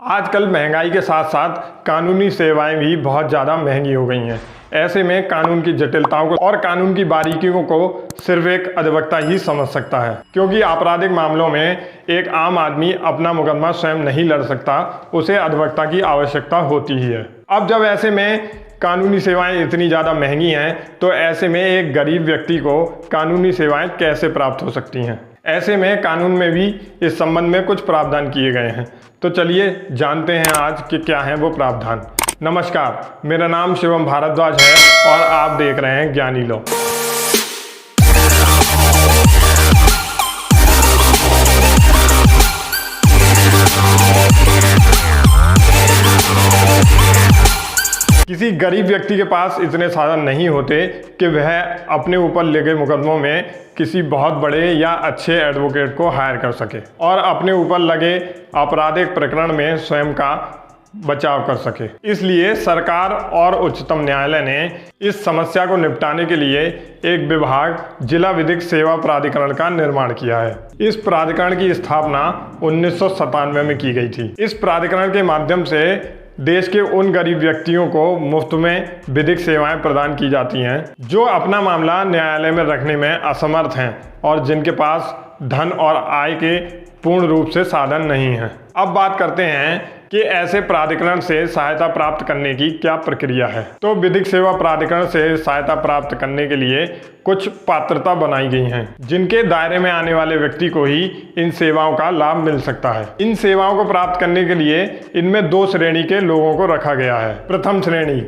आजकल महंगाई के साथ साथ कानूनी सेवाएं भी बहुत ज़्यादा महंगी हो गई हैं। ऐसे में कानून की जटिलताओं को और कानून की बारीकियों को सिर्फ एक अधिवक्ता ही समझ सकता है, क्योंकि आपराधिक मामलों में एक आम आदमी अपना मुकदमा स्वयं नहीं लड़ सकता, उसे अधिवक्ता की आवश्यकता होती ही है। अब जब ऐसे में कानूनी सेवाएं इतनी ज़्यादा महंगी हैं, तो ऐसे में एक गरीब व्यक्ति को कानूनी सेवाएं कैसे प्राप्त हो सकती हैं। ऐसे में कानून में भी इस संबंध में कुछ प्रावधान किए गए हैं। तो चलिए जानते हैं आज कि क्या है वो प्रावधान। नमस्कार, मेरा नाम शिवम भारद्वाज है और आप देख रहे हैं ज्ञानी लॉ। किसी गरीब व्यक्ति के पास इतने साधन नहीं होते कि वह अपने ऊपर लगे मुकदमों में किसी बहुत बड़े या अच्छे एडवोकेट को हायर कर सके और अपने ऊपर लगे आपराधिक प्रकरण में स्वयं का बचाव कर सके। इसलिए सरकार और उच्चतम न्यायालय ने इस समस्या को निपटाने के लिए एक विभाग जिला विधिक सेवा प्राधिकरण का निर्माण किया है। इस प्राधिकरण की स्थापना 1997 में की गई थी। इस प्राधिकरण के माध्यम से देश के उन गरीब व्यक्तियों को मुफ्त में विधिक सेवाएं प्रदान की जाती हैं जो अपना मामला न्यायालय में रखने में असमर्थ हैं और जिनके पास धन और आय के पूर्ण रूप से साधन नहीं हैं। अब बात करते हैं कि ऐसे प्राधिकरण से सहायता प्राप्त करने की क्या प्रक्रिया है। तो विधिक सेवा प्राधिकरण से सहायता प्राप्त करने के लिए कुछ पात्रता बनाई गई हैं, जिनके दायरे में आने वाले व्यक्ति को ही इन सेवाओं का लाभ मिल सकता है। इन सेवाओं को प्राप्त करने के लिए इनमें 2 श्रेणी के लोगों को रखा गया है। प्रथम श्रेणी,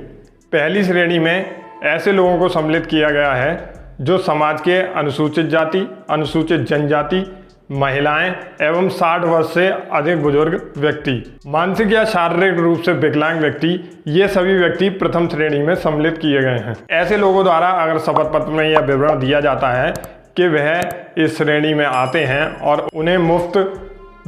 पहली श्रेणी में ऐसे लोगों को सम्मिलित किया गया है जो समाज के अनुसूचित जाति, अनुसूचित जनजाति, महिलाएं एवं 60 वर्ष से अधिक बुजुर्ग व्यक्ति, मानसिक या शारीरिक रूप से विकलांग व्यक्ति, ये सभी व्यक्ति प्रथम श्रेणी में सम्मिलित किए गए हैं। ऐसे लोगों द्वारा अगर शपथ पत्र में यह विवरण दिया जाता है कि वह इस श्रेणी में आते हैं और उन्हें मुफ्त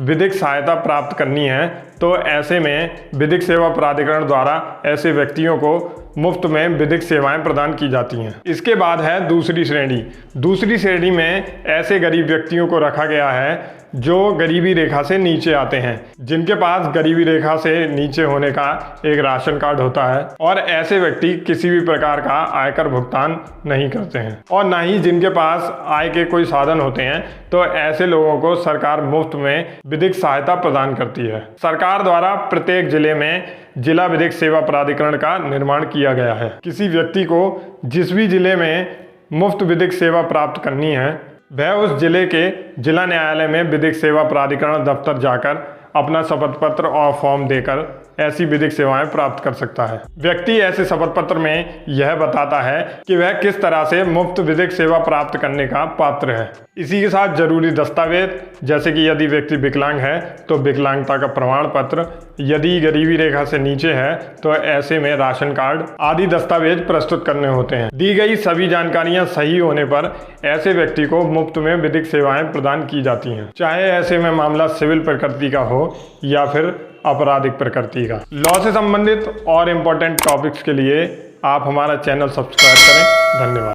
विधिक सहायता प्राप्त करनी है, तो ऐसे में विधिक सेवा प्राधिकरण द्वारा ऐसे व्यक्तियों को मुफ्त में विधिक सेवाएं प्रदान की जाती हैं। इसके बाद है दूसरी श्रेणी। दूसरी श्रेणी में ऐसे गरीब व्यक्तियों को रखा गया है जो गरीबी रेखा से नीचे आते हैं, जिनके पास गरीबी रेखा से नीचे होने का एक राशन कार्ड होता है और ऐसे व्यक्ति किसी भी प्रकार का आयकर भुगतान नहीं करते हैं और ना ही जिनके पास आय के कोई साधन होते हैं। तो ऐसे लोगों को सरकार मुफ्त में विधिक सहायता प्रदान करती है। सरकार द्वारा प्रत्येक जिले में जिला विधिक सेवा प्राधिकरण का निर्माण किया गया है। किसी व्यक्ति को जिस भी जिले में मुफ्त विधिक सेवा प्राप्त करनी है, वह उस जिले के जिला न्यायालय में विधिक सेवा प्राधिकरण दफ्तर जाकर अपना शपथ पत्र और फॉर्म देकर ऐसी विधिक सेवाएं प्राप्त कर सकता है। व्यक्ति ऐसे शपथ पत्र में यह बताता है कि वह किस तरह से मुफ्त विधिक सेवा प्राप्त करने का पात्र है। इसी के साथ जरूरी दस्तावेज, जैसे कि यदि व्यक्ति विकलांग है तो विकलांगता का प्रमाण पत्र, यदि गरीबी रेखा से नीचे है तो ऐसे में राशन कार्ड आदि दस्तावेज प्रस्तुत करने होते हैं। दी गई सभी जानकारियां सही होने पर ऐसे व्यक्ति को मुफ्त में विधिक सेवाएं प्रदान की जाती हैं, चाहे ऐसे में मामला सिविल प्रकृति का हो या फिर आपराधिक प्रकृति का। लॉ से संबंधित और इम्पोर्टेंट टॉपिक्स के लिए आप हमारा चैनल सब्सक्राइब करें। धन्यवाद।